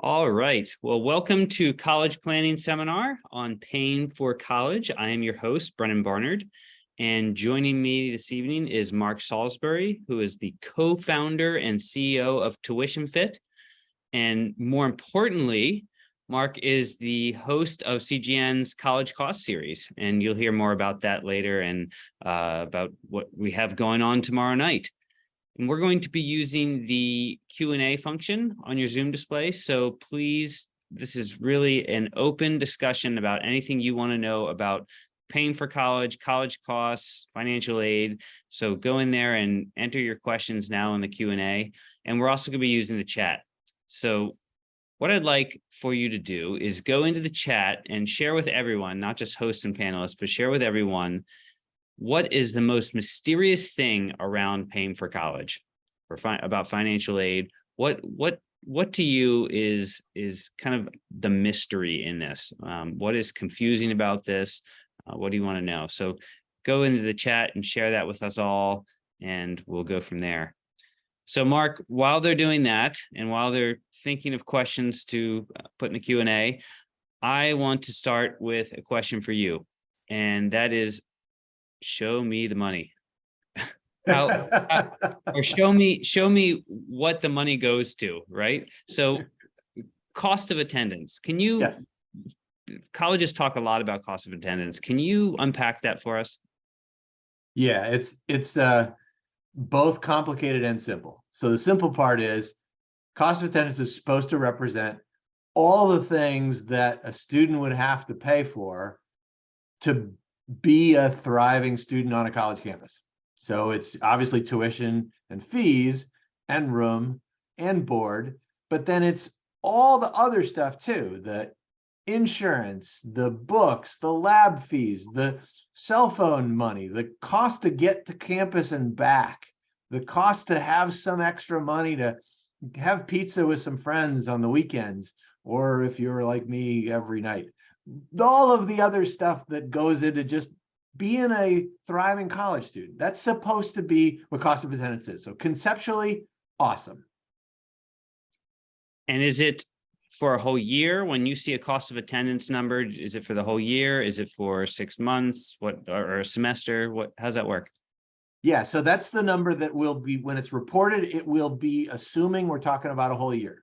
All right. Well, welcome to College Planning Seminar on Paying for College. I am your host, Brennan Barnard, and joining me this evening is Mark Salisbury, who is the co-founder and CEO of TuitionFit. And more importantly, Mark is the host of CGN's College Cost Series, and you'll hear more about that later and about what we have going on tomorrow night. And we're going to be using the Q&A function on your Zoom display. So please, this is really an open discussion about anything you want to know about paying for college, college costs, financial aid. So go in there and enter your questions now in the Q&A. And we're also going to be using the chat. So what I'd like for you to do is go into the chat and share with everyone, not just hosts and panelists, but share with everyone what is the most mysterious thing around paying for college or about financial aid? What to you is kind of the mystery in this? What is confusing about this? What do you want to know? So go into the chat and share that with us all, and we'll go from there. So Mark, while they're doing that, and while they're thinking of questions to put in the Q&A, I want to start with a question for you, and that is, show me the money. Or show me what the money goes to, right? So cost of attendance. Can you, Yes. Colleges talk a lot about cost of attendance. Can you unpack that for us? Yeah, it's both complicated and simple. So the simple part is cost of attendance is supposed to represent all the things that a student would have to pay for to be a thriving student on a college campus. So it's obviously tuition and fees and room and board, but then it's all the other stuff too, the insurance, the books, the lab fees, the cell phone money, the cost to get to campus and back, the cost to have some extra money to have pizza with some friends on the weekends, or if you're like me, every night. All of the other stuff that goes into just being a thriving college student. That's supposed to be what cost of attendance is. So conceptually, awesome. And is it for a whole year? When you see a cost of attendance number, is it for the whole year? Is it for 6 months? Or a semester? How's that work? Yeah, so that's the number that will be, when it's reported, it will be assuming we're talking about a whole year.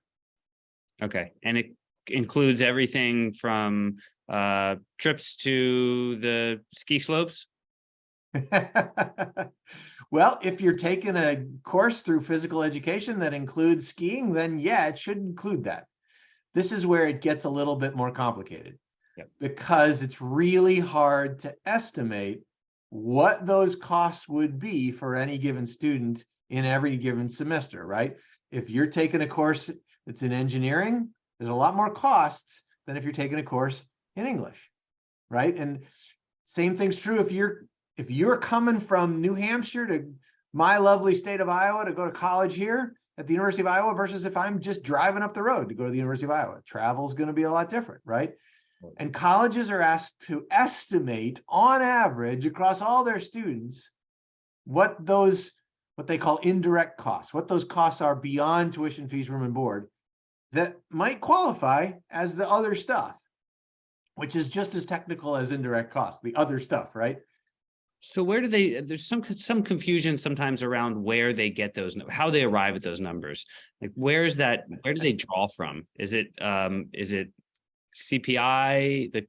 Okay. And it includes everything from trips to the ski slopes? Well, if you're taking a course through physical education that includes skiing, then yeah, it should include that. This is where it gets a little bit more complicated. Yep. Because it's really hard to estimate what those costs would be for any given student in every given semester, right? If you're taking a course that's in engineering, there's a lot more costs than if you're taking a course in English, right? And same thing's true if you're coming from New Hampshire to my lovely state of Iowa to go to college here at the University of Iowa versus if I'm just driving up the road to go to the University of Iowa. Travel is going to be a lot different, right? And colleges are asked to estimate on average across all their students what they call indirect costs, what those costs are beyond tuition, fees, room, and board that might qualify as the other stuff, which is just as technical as indirect costs, the other stuff, right? So where do there's some confusion sometimes around where they get those, how they arrive at those numbers. Like where do they draw from? Is it CPI, the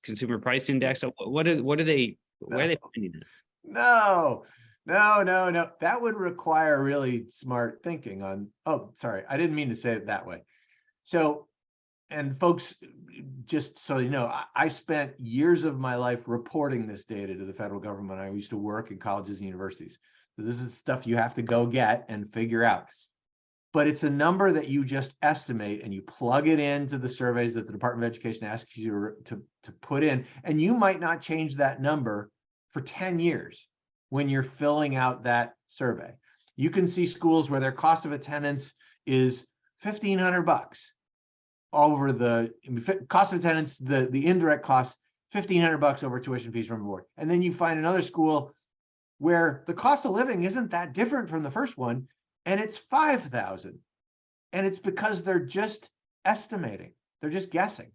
Consumer Price Index? Where are they finding it? No. That would require really smart thinking on, oh, sorry, I didn't mean to say it that way. So, and folks, just so you know, I spent years of my life reporting this data to the federal government. I used to work in colleges and universities. So this is stuff you have to go get and figure out. But it's a number that you just estimate and you plug it into the surveys that the Department of Education asks you to put in. And you might not change that number for 10 years when you're filling out that survey. You can see schools where their cost of attendance is $1,500 over the cost of attendance, the indirect cost, $1,500 over tuition, fees, room, and board. And then you find another school where the cost of living isn't that different from the first one, and it's $5,000. And it's because they're just estimating. They're just guessing.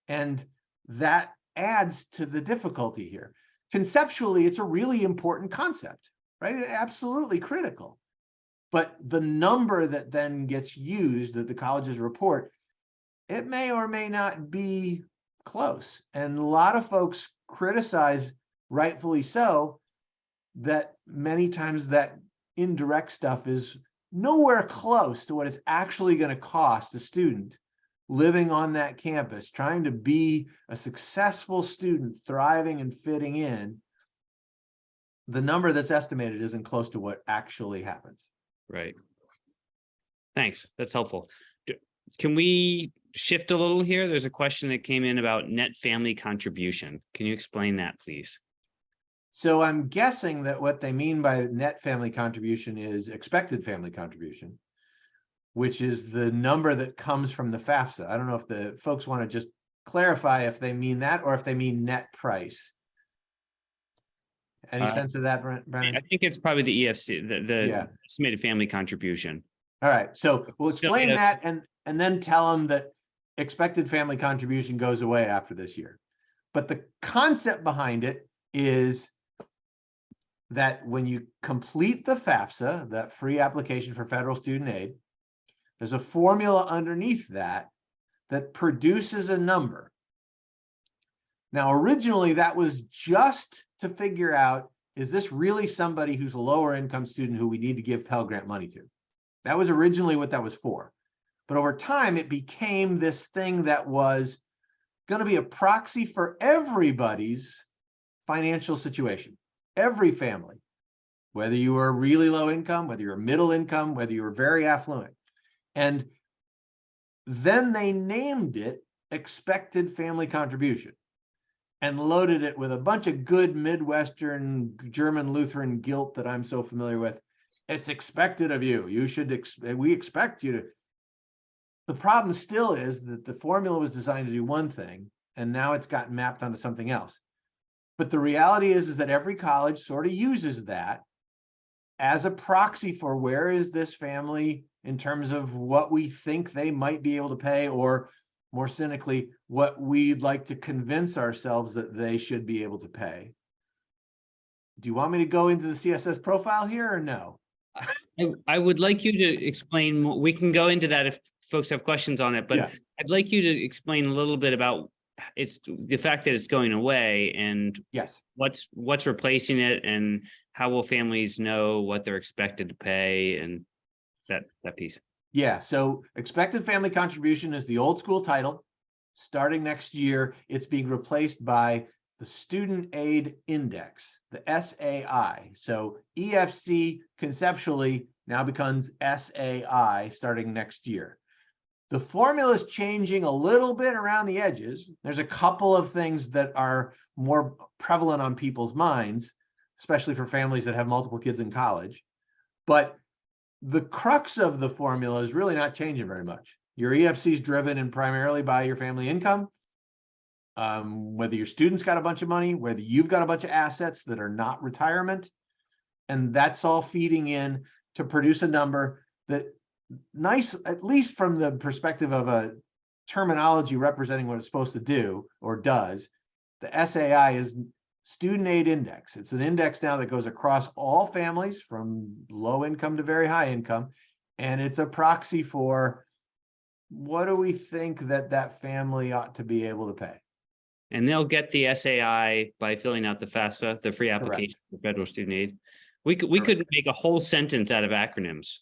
And that adds to the difficulty here. Conceptually, it's a really important concept, right? Absolutely critical. But the number that then gets used that the colleges report, it may or may not be close. And a lot of folks criticize, rightfully so, that many times that indirect stuff is nowhere close to what it's actually going to cost a student living on that campus, trying to be a successful student, thriving and fitting in. The number that's estimated isn't close to what actually happens. Right. Thanks. That's helpful. Can we shift a little here? There's a question that came in about net family contribution. Can you explain that, please? So I'm guessing that what they mean by net family contribution is expected family contribution, which is the number that comes from the FAFSA. I don't know if the folks want to just clarify if they mean that or if they mean net price. Any sense of that, Brennan? I think it's probably the EFC, the estimated family contribution. All right, so we'll explain that and then tell them that expected family contribution goes away after this year. But the concept behind it is that when you complete the FAFSA, that free application for federal student aid, there's a formula underneath that that produces a number. Now, originally, that was just to figure out, is this really somebody who's a lower income student who we need to give Pell Grant money to? That was originally what that was for. But over time, it became this thing that was going to be a proxy for everybody's financial situation, every family, whether you were really low income, whether you're middle income, whether you were very affluent. And then they named it expected family contribution and loaded it with a bunch of good Midwestern German Lutheran guilt that I'm so familiar with. It's expected of you. You should, we expect you to. The problem still is that the formula was designed to do one thing, and now it's gotten mapped onto something else. But the reality is that every college sort of uses that as a proxy for where is this family in terms of what we think they might be able to pay, or more cynically, what we'd like to convince ourselves that they should be able to pay. Do you want me to go into the CSS profile here or no? I would like you to explain, we can go into that if folks have questions on it, but yeah. I'd like you to explain a little bit about it's the fact that it's going away and yes, what's replacing it, and how will families know what they're expected to pay, and that piece. Yeah, so expected family contribution is the old school title. Starting next year, it's being replaced by the Student Aid Index, the SAI. So EFC conceptually now becomes SAI starting next year. The formula is changing a little bit around the edges. There's a couple of things that are more prevalent on people's minds, especially for families that have multiple kids in college. But the crux of the formula is really not changing very much. Your EFC is driven primarily by your family income. Whether your student's got a bunch of money, whether you've got a bunch of assets that are not retirement, and that's all feeding in to produce a number that nice, at least from the perspective of a terminology representing what it's supposed to do or does. The SAI is Student Aid Index. It's an index now that goes across all families from low income to very high income. And it's a proxy for what do we think that family ought to be able to pay. And they'll get the SAI by filling out the FAFSA, the free application for federal student aid. We could make a whole sentence out of acronyms.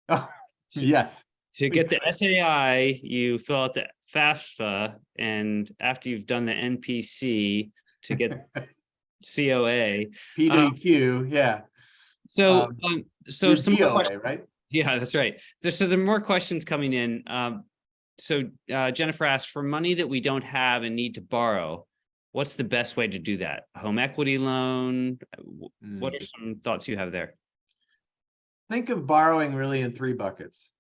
Oh, yes. To get the SAI, you fill out the FAFSA, and after you've done the NPC to get COA. PDQ, yeah. So some DOA, more right? Yeah, that's right. So there are more questions coming in. Jennifer asked, for money that we don't have and need to borrow, what's the best way to do that? Home equity loan? What are some thoughts you have there? Think of borrowing really in three buckets.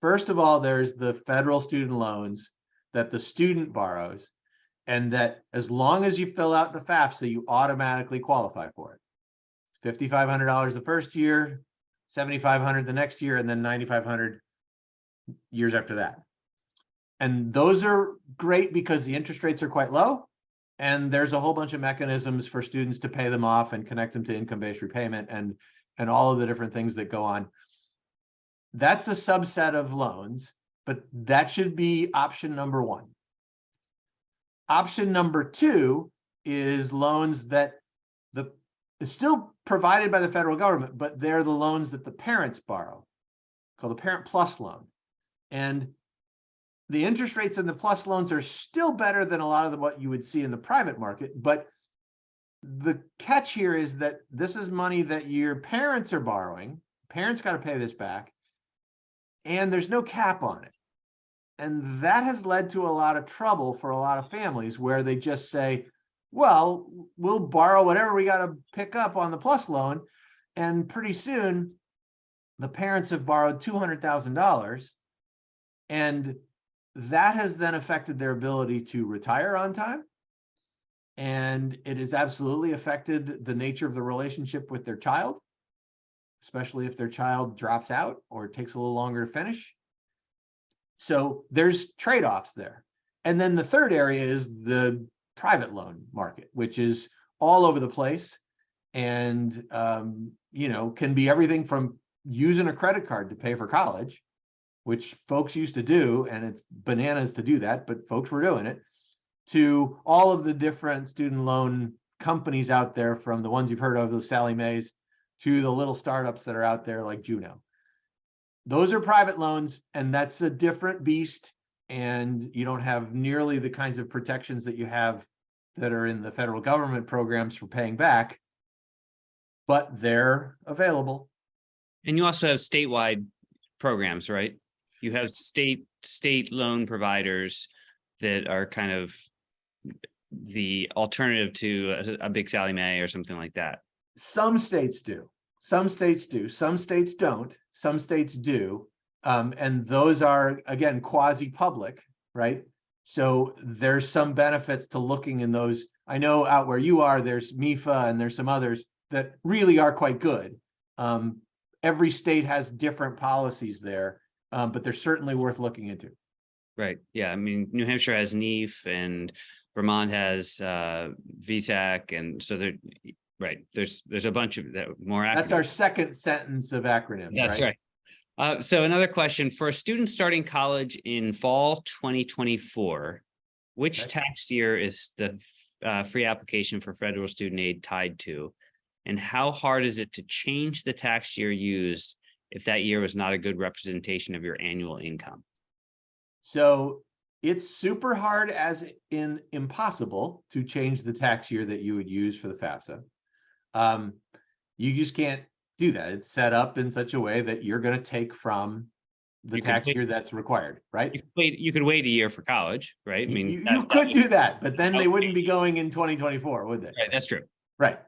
First of all, there's the federal student loans that the student borrows, and that as long as you fill out the FAFSA, you automatically qualify for it. $5,500 the first year, $7,500 the next year, and then $9,500 years after that. And those are great because the interest rates are quite low. And there's a whole bunch of mechanisms for students to pay them off and connect them to income-based repayment and all of the different things that go on. That's a subset of loans, but that should be option number one. Option number two is loans that is still provided by the federal government, but they're the loans that the parents borrow, called the Parent Plus loan. And the interest rates in the plus loans are still better than a lot of what you would see in the private market. But the catch here is that this is money that your parents are borrowing. Parents got to pay this back. And there's no cap on it. And that has led to a lot of trouble for a lot of families where they just say, well, we'll borrow whatever we got to pick up on the plus loan. And pretty soon, the parents have borrowed $200,000. And that has then affected their ability to retire on time. And it has absolutely affected the nature of the relationship with their child, especially if their child drops out or takes a little longer to finish. So there's trade-offs there. And then the third area is the private loan market, which is all over the place and, can be everything from using a credit card to pay for college, which folks used to do, and it's bananas to do that, but folks were doing it, to all of the different student loan companies out there, from the ones you've heard of, the Sallie Mae's, to the little startups that are out there like Juno. Those are private loans, and that's a different beast, and you don't have nearly the kinds of protections that you have that are in the federal government programs for paying back, but they're available. And you also have statewide programs, right? You have state loan providers that are kind of the alternative to a big Sallie Mae or something like that. Some states do. Some states do. Some states don't. Some states do. And those are, again, quasi-public, right? So there's some benefits to looking in those. I know out where you are, there's MIFA and there's some others that really are quite good. Every state has different policies there, but they're certainly worth looking into. Right. Yeah. I mean, New Hampshire has NEEF and Vermont has VSAC. And so right. There's a bunch of that more acronyms. That's our second sentence of acronyms. That's right. So another question for a student starting college in fall 2024, which tax year is the free application for federal student aid tied to? And how hard is it to change the tax year used if that year was not a good representation of your annual income? So it's super hard, as in impossible, to change the tax year that you would use for the FAFSA. You just can't do that. It's set up in such a way that you're going to take from the tax year that's required, right? You could wait a year for college, right? I mean, you could do that, but then they wouldn't be going in 2024, would they? Right, that's true. Right.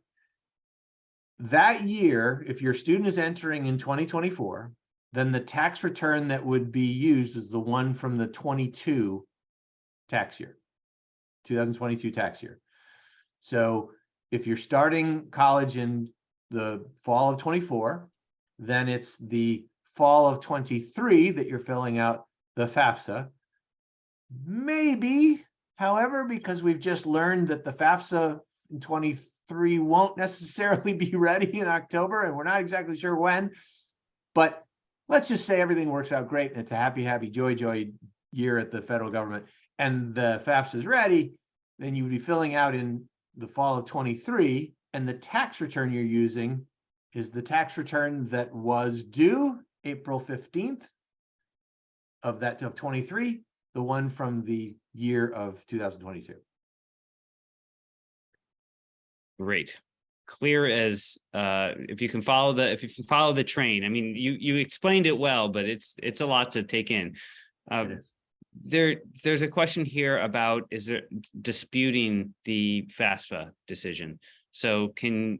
That year, if your student is entering in 2024, then the tax return that would be used is the one from the 22 tax year, 2022 tax year. So if you're starting college in the fall of 24, then it's the fall of 23 that you're filling out the FAFSA. Maybe, however, because we've just learned that the FAFSA in 23 won't necessarily be ready in October, and we're not exactly sure when, but let's just say everything works out great and it's a happy, happy, joy year at the federal government and the FAFSA is ready, then you would be filling out in the fall of 23, and the tax return you're using is the tax return that was due April 15th of 23, the one from the year of 2022. Great. Clear as if you can follow the train. I mean, you explained it well, but it's a lot to take in. There's a question here about, is there disputing the FAFSA decision? So can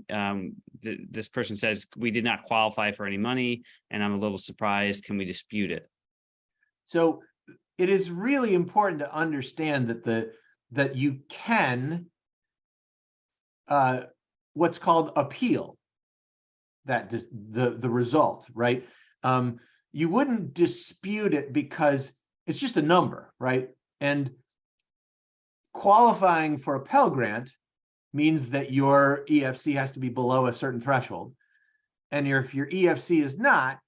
this person says, we did not qualify for any money and I'm a little surprised. Can we dispute it? So it is really important to understand that you can what's called appeal that the result, right? You wouldn't dispute it because it's just a number, right? And qualifying for a Pell Grant means that your EFC has to be below a certain threshold. And if your EFC is not,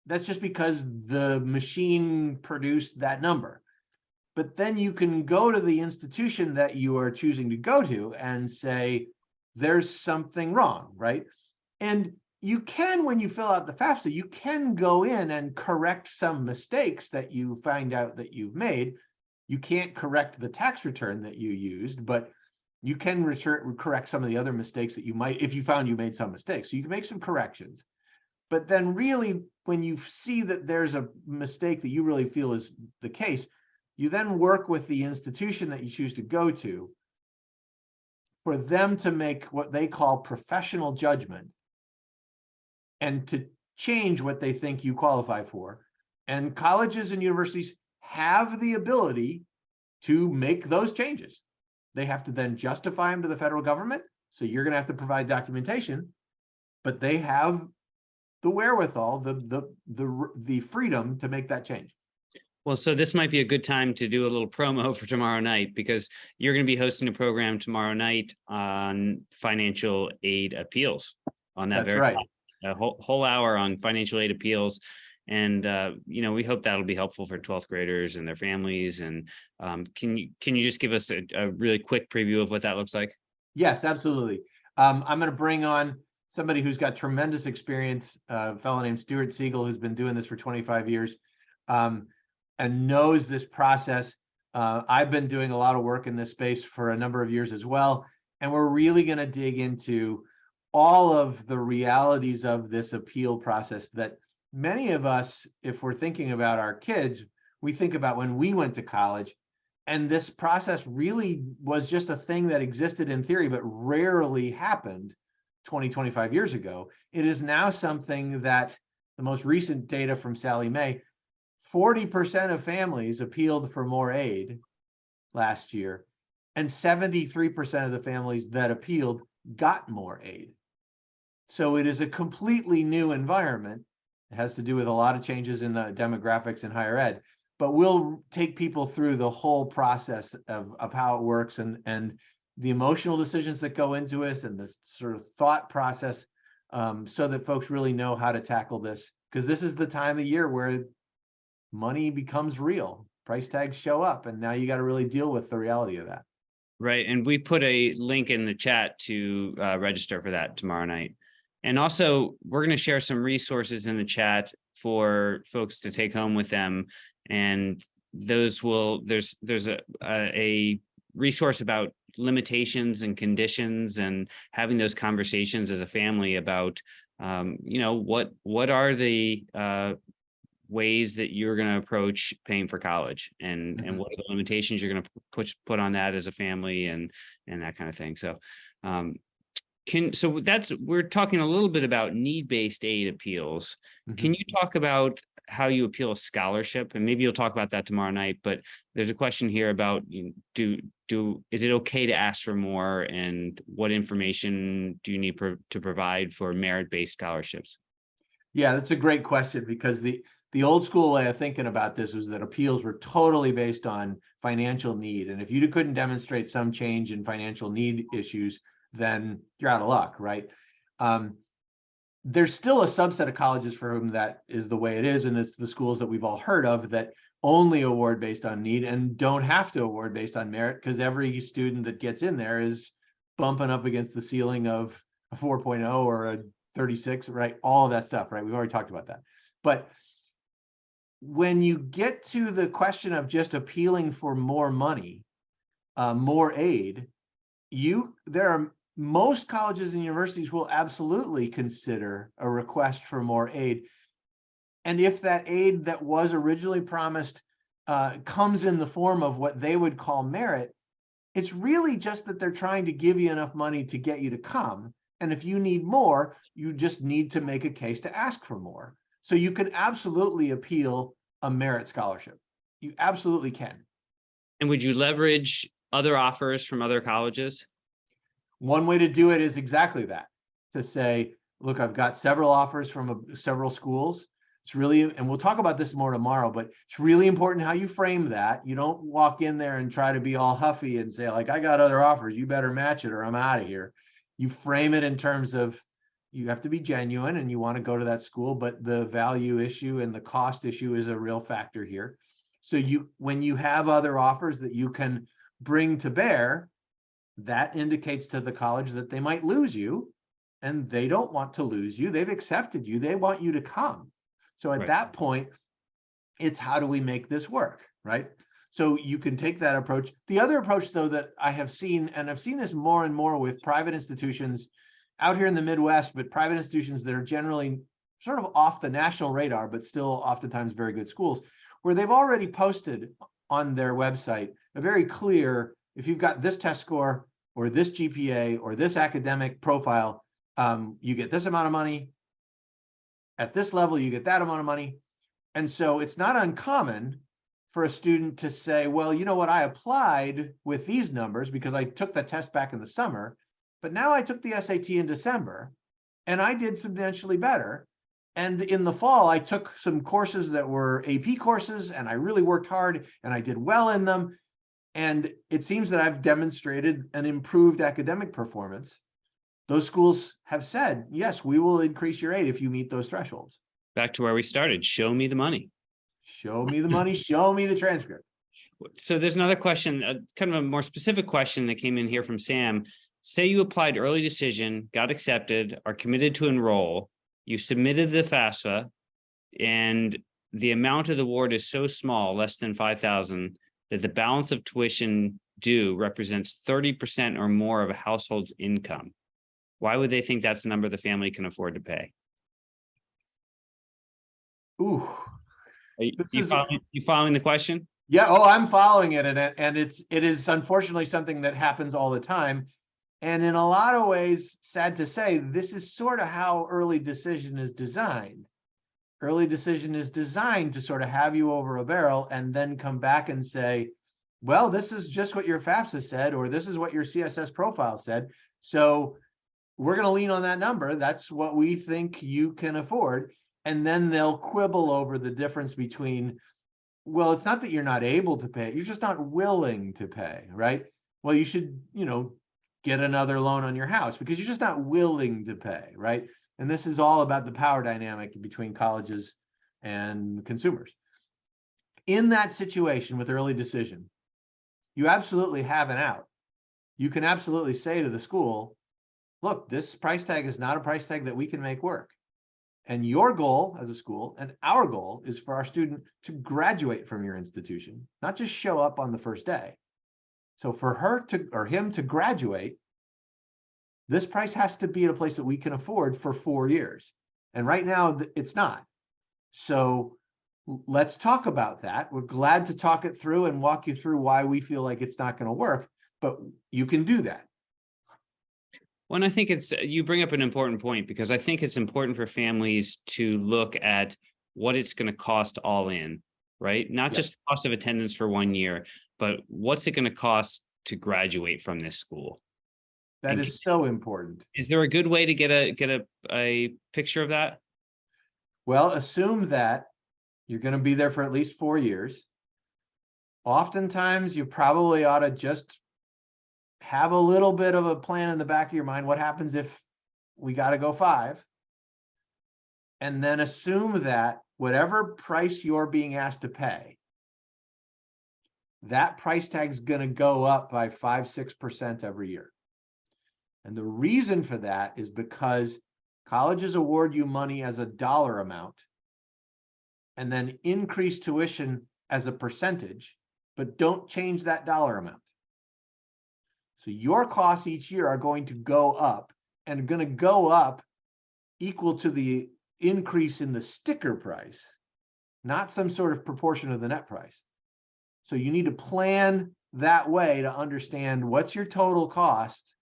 that's just because the machine produced that number. But then you can go to the institution that you are choosing to go to and say, there's something wrong, right? And you can, when you fill out the FAFSA, you can go in and correct some mistakes that you find out that you've made. You can't correct the tax return that you used, but you can correct some of the other mistakes that you might, if you found you made some mistakes. So you can make some corrections. But then really, when you see that there's a mistake that you really feel is the case, you then work with the institution that you choose to go to for them to make what they call professional judgment and to change what they think you qualify for. And colleges and universities have the ability to make those changes. They have to then justify them to the federal government. So you're going to have to provide documentation, but they have the wherewithal, the freedom to make that change. Well, so this might be a good time to do a little promo for tomorrow night, because you're going to be hosting a program tomorrow night on financial aid appeals. On that, that's right. A whole hour on financial aid appeals. And, we hope that'll be helpful for 12th graders and their families. And can you just give us a really quick preview of what that looks like? Yes, absolutely. I'm going to bring on somebody who's got tremendous experience, a fellow named Stuart Siegel, who's been doing this for 25 years and knows this process. I've been doing a lot of work in this space for a number of years as well. And we're really going to dig into all of the realities of this appeal process that many of us, if we're thinking about our kids, we think about when we went to college. And this process really was just a thing that existed in theory, but rarely happened 20, 25 years ago. It is now something that the most recent data from Sallie Mae, 40% of families appealed for more aid last year, and 73% of the families that appealed got more aid. So it is a completely new environment. It has to do with a lot of changes in the demographics in higher ed, but we'll take people through the whole process of how it works and the emotional decisions that go into it and the sort of thought process so that folks really know how to tackle this. Because this is the time of year where money becomes real. Price tags show up, and now you got to really deal with the reality of that. Right. And we put a link in the chat to register for that tomorrow night. And also, we're going to share some resources in the chat for folks to take home with them. And those will, there's a resource about limitations and conditions and having those conversations as a family about, what are the ways that you're going to approach paying for college and what are the limitations you're going to put on that as a family and that kind of thing. So, we're talking a little bit about need-based aid appeals. Can you talk about how you appeal a scholarship? And maybe you'll talk about that tomorrow night, but there's a question here about, is it okay to ask for more, and what information do you need to provide for merit-based scholarships? Yeah, that's a great question, because the old school way of thinking about this is that appeals were totally based on financial need. And if you couldn't demonstrate some change in financial need issues, then you're out of luck, right? There's still a subset of colleges for whom that is the way it is, and it's the schools that we've all heard of that only award based on need and don't have to award based on merit, because every student that gets in there is bumping up against the ceiling of a 4.0 or a 36, right? All of that stuff, right? We've already talked about that. But when you get to the question of just appealing for more money, more aid, most colleges and universities will absolutely consider a request for more aid. And if that aid that was originally promised comes in the form of what they would call merit, it's really just that they're trying to give you enough money to get you to come. And if you need more, you just need to make a case to ask for more. So you can absolutely appeal a merit scholarship. You absolutely can. And would you leverage other offers from other colleges? One way to do it is exactly that, to say, look, I've got several offers from several schools. It's really, and we'll talk about this more tomorrow, but it's really important how you frame that. You don't walk in there and try to be all huffy and say, like, I got other offers, you better match it or I'm out of here. You frame it in terms of, you have to be genuine and you want to go to that school, but the value issue and the cost issue is a real factor here. So when you have other offers that you can bring to bear, that indicates to the college that they might lose you, and they don't want to lose you. They've accepted you. They want you to come. So at that point, it's how do we make this work, right? So you can take that approach. The other approach, though, that I have seen, and I've seen this more and more with private institutions out here in the Midwest, but private institutions that are generally sort of off the national radar, but still oftentimes very good schools, where they've already posted on their website a very clear, if you've got this test score or this GPA or this academic profile, you get this amount of money. At this level, you get that amount of money. And so it's not uncommon for a student to say, well, you know what, I applied with these numbers because I took the test back in the summer, but now I took the SAT in December and I did substantially better. And in the fall, I took some courses that were AP courses and I really worked hard and I did well in them. And it seems that I've demonstrated an improved academic performance. Those schools have said, yes, we will increase your aid if you meet those thresholds. Back to where we started. Show me the money. Show me the money. Show me the transcript. So there's another question, kind of a more specific question that came in here from Sam. Say you applied early decision, got accepted, are committed to enroll. You submitted the FAFSA, and the amount of the award is so small, less than $5,000, that the balance of tuition due represents 30% or more of a household's income. Why would they think that's the number the family can afford to pay? Ooh. You following the question? Yeah, oh, I'm following it, and it is unfortunately something that happens all the time. And in a lot of ways, sad to say, this is sort of how early decision is designed. Early decision is designed to sort of have you over a barrel and then come back and say, well, this is just what your FAFSA said, or this is what your CSS profile said. So we're going to lean on that number. That's what we think you can afford. And then they'll quibble over the difference between, well, it's not that you're not able to pay, you're just not willing to pay, right? Well, you should, get another loan on your house because you're just not willing to pay, right? And this is all about the power dynamic between colleges and consumers. In that situation with early decision, you absolutely have an out. You can absolutely say to the school, look, this price tag is not a price tag that we can make work. And your goal as a school and our goal is for our student to graduate from your institution, not just show up on the first day. So for her to, or him to graduate, this price has to be at a place that we can afford for 4 years. And right now it's not. So let's talk about that. We're glad to talk it through and walk you through why we feel like it's not going to work, but you can do that. Well, I think you bring up an important point, because I think it's important for families to look at what it's going to cost all in, right? Not just the cost of attendance for 1 year, but what's it going to cost to graduate from this school? That is so important. Is there a good way to get a picture of that? Well, assume that you're going to be there for at least 4 years. Oftentimes, you probably ought to just have a little bit of a plan in the back of your mind. What happens if we got to go 5? And then assume that whatever price you're being asked to pay, that price tag is going to go up by 5-6% every year. And the reason for that is because colleges award you money as a dollar amount and then increase tuition as a percentage, but don't change that dollar amount. So your costs each year are going to go up, and going to go up equal to the increase in the sticker price, not some sort of proportion of the net price. So you need to plan that way to understand what's your total cost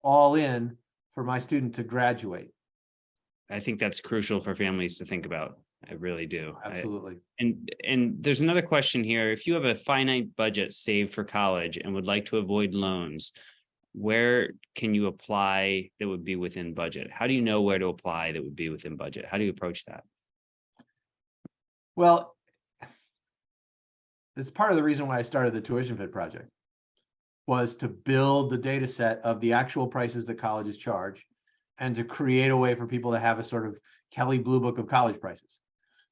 all in for my student to graduate. I think that's crucial for families to think about. I really do. Absolutely. And there's another question here. If you have a finite budget saved for college and would like to avoid loans, where can you apply that would be within budget? How do you know where to apply that would be within budget? How do you approach that? Well, it's part of the reason why I started the TuitionFit project, was to build the data set of the actual prices that colleges charge and to create a way for people to have a sort of Kelly Blue Book of college prices.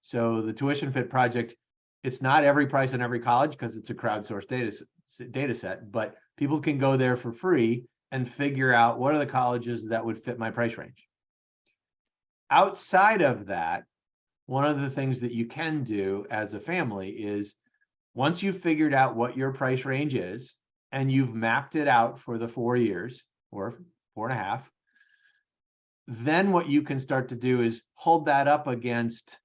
So the TuitionFit project, it's not every price in every college because it's a crowdsourced data set, but people can go there for free and figure out what are the colleges that would fit my price range. Outside of that, one of the things that you can do as a family is, once you've figured out what your price range is and you've mapped it out for the 4 years or 4.5, then what you can start to do is hold that up against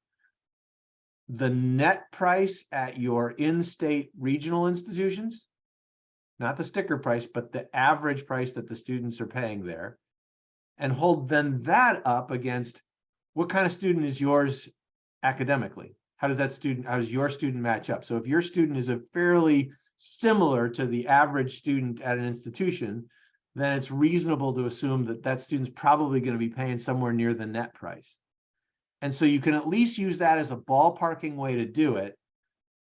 the net price at your in-state regional institutions, not the sticker price, but the average price that the students are paying there, and hold then that up against what kind of student is yours academically. How does your student match up? So if your student is a fairly similar to the average student at an institution, then it's reasonable to assume that that student's probably going to be paying somewhere near the net price. And so you can at least use that as a ballparking way to do it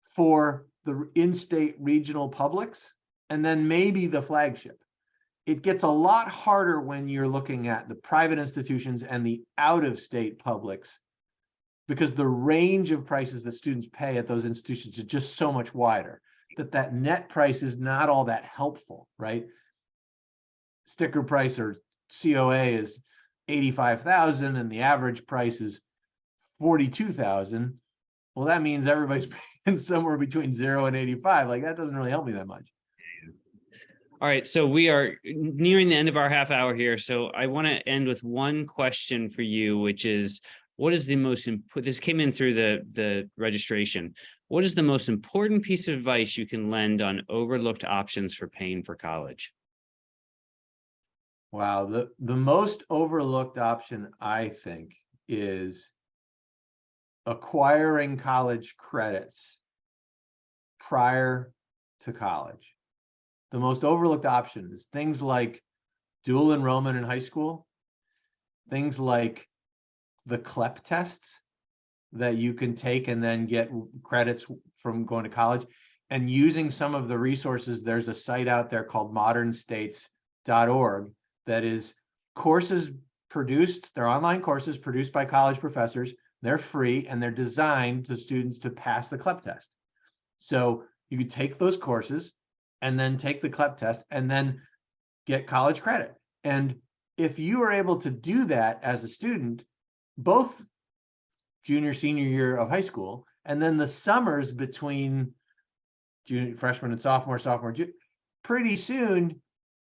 for the in-state regional publics, and then maybe the flagship. It gets a lot harder when you're looking at the private institutions and the out-of-state publics, because the range of prices that students pay at those institutions is just so much wider that net price is not all that helpful, right? Sticker price or COA is 85,000 and the average price is 42,000. Well, that means everybody's paying somewhere between 0 and 85. Like, that doesn't really help me that much. All right, so we are nearing the end of our half hour here. So I want to end with one question for you, which is, what is the most important, this came in through the registration. What is the most important piece of advice you can lend on overlooked options for paying for college? Wow, the most overlooked option, I think, is acquiring college credits prior to college. The most overlooked option is things like dual enrollment in high school, things like the CLEP tests that you can take and then get credits from going to college, and using some of the resources. There's a site out there called modernstates.org that is courses produced, they're online courses produced by college professors. They're free and they're designed to students to pass the CLEP test. So you could take those courses and then take the CLEP test and then get college credit. And if you are able to do that as a student, both junior, senior year of high school, and then the summers between junior, freshman and sophomore, pretty soon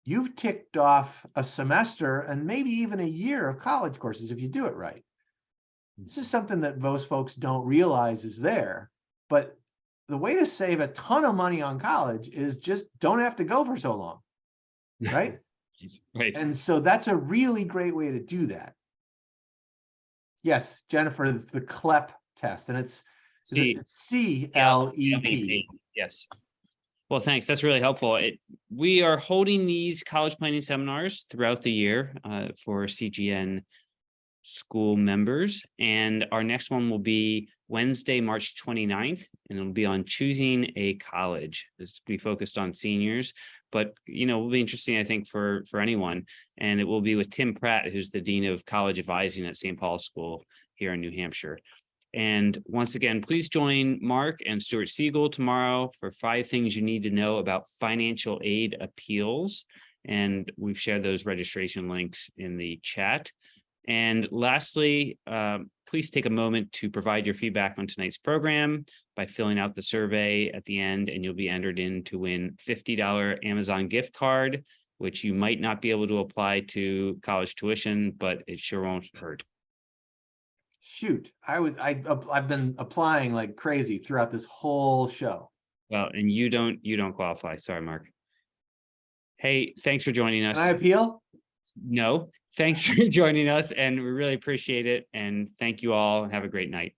you've ticked off a semester and maybe even a year of college courses if you do it right. This is something that most folks don't realize is there, but the way to save a ton of money on college is just don't have to go for so long, right? Right. And so that's a really great way to do that. Yes, Jennifer, it's the CLEP test, and it's CLEP. Yes. Well, thanks. That's really helpful. We are holding these college planning seminars throughout the year for CGN school members. And our next one will be Wednesday, March 29th, and it'll be on choosing a college. This will be focused on seniors, but it will be interesting, I think, for anyone. And it will be with Tim Pratt, who's the Dean of College Advising at St. Paul's School here in New Hampshire. And once again, please join Mark and Stuart Siegel tomorrow for 5 things you need to know about financial aid appeals. And we've shared those registration links in the chat. And lastly, please take a moment to provide your feedback on tonight's program by filling out the survey at the end, and you'll be entered in to win $50 Amazon gift card, which you might not be able to apply to college tuition, but it sure won't hurt. Shoot, I've been applying like crazy throughout this whole show. Well, and you don't qualify. Sorry, Mark. Hey, thanks for joining us. Can I appeal? No, thanks for joining us, and we really appreciate it. And thank you all, and have a great night.